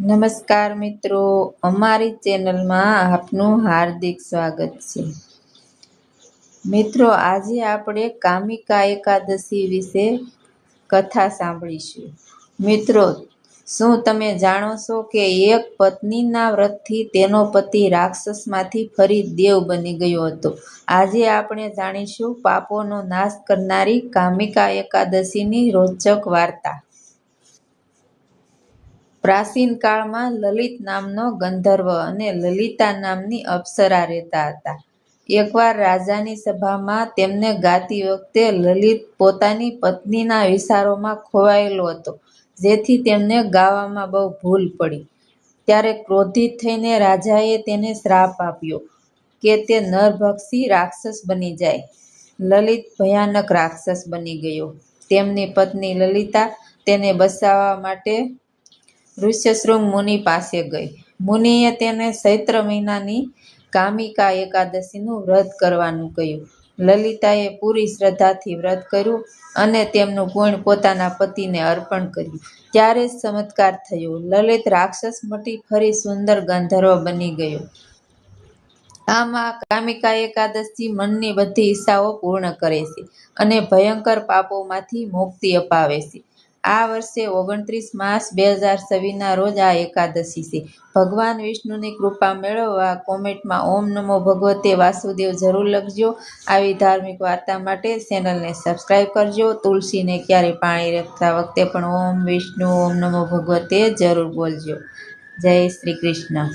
નમસ્કાર મિત્રો, અમારી ચેનલમાં આપનું હાર્દિક સ્વાગત છે. મિત્રો, આજે આપણે કામિકા એકાદશી વિશે કથા સાંભળીશું. મિત્રો, શું તમે જાણો છો કે એક પત્નીના વ્રતથી તેનો પતિ રાક્ષસમાંથી ફરી દેવ બની ગયો હતો? આજે આપણે જાણીશું પાપોનો નાશ કરનારી કામિકા એકાદશીની રોચક વાર્તા. પ્રાચીન કાળમાં લલિત નામનો ગંધર્વ અને લલિતા નામની અપ્સરા રહેતા હતા. એકવાર રાજાની સભામાં તેમને ગાતી વખતે લલિત પોતાની પત્નીના વિચારોમાં ખોવાયેલો હતો, જેથી તેમને ગાવામાં બહુ ભૂલ પડી. ત્યારે ક્રોધિત થઈને રાજાએ તેને શ્રાપ આપ્યો કે તે નરભક્ષી રાક્ષસ બની જાય. લલિત ભયાનક રાક્ષસ બની ગયો. તેમની પત્ની લલિતા તેને બચાવવા માટે ઋષ્યશૃંગ મુનિ પાસે ગઈ. મુનિએ તેને ચૈત્ર મહિનાની કામિકા એકાદશીનું વ્રત કરવાનું કહ્યું. લલિતાએ પૂરી શ્રદ્ધાથી વ્રત કર્યું અને તેમનું પુણ્ય પોતાના પતિને અર્પણ કર્યું. ત્યારે જ ચમત્કાર થયો. લલિત રાક્ષસ મટી ફરી સુંદર ગંધર્વ બની ગયો. આમ આ કામિકા એકાદશી મનની બધી ઈચ્છાઓ પૂર્ણ કરે છે અને ભયંકર પાપોમાંથી મુક્તિ અપાવે છે. આ વર્ષે 29 માર્ચ 2026ના રોજ આ એકાદશી છે. ભગવાન વિષ્ણુની કૃપા મેળવવા કોમેન્ટમાં ઓમ નમો ભગવતે વાસુદેવ જરૂર લખજો. આવી ધાર્મિક વાર્તા માટે ચેનલને સબસ્ક્રાઈબ કરજો. તુલસીને ક્યારે પાણી રેડતા વખતે પણ ઓમ વિષ્ણુ ઓમ નમો ભગવતે જરૂર બોલજો. જય શ્રી કૃષ્ણ.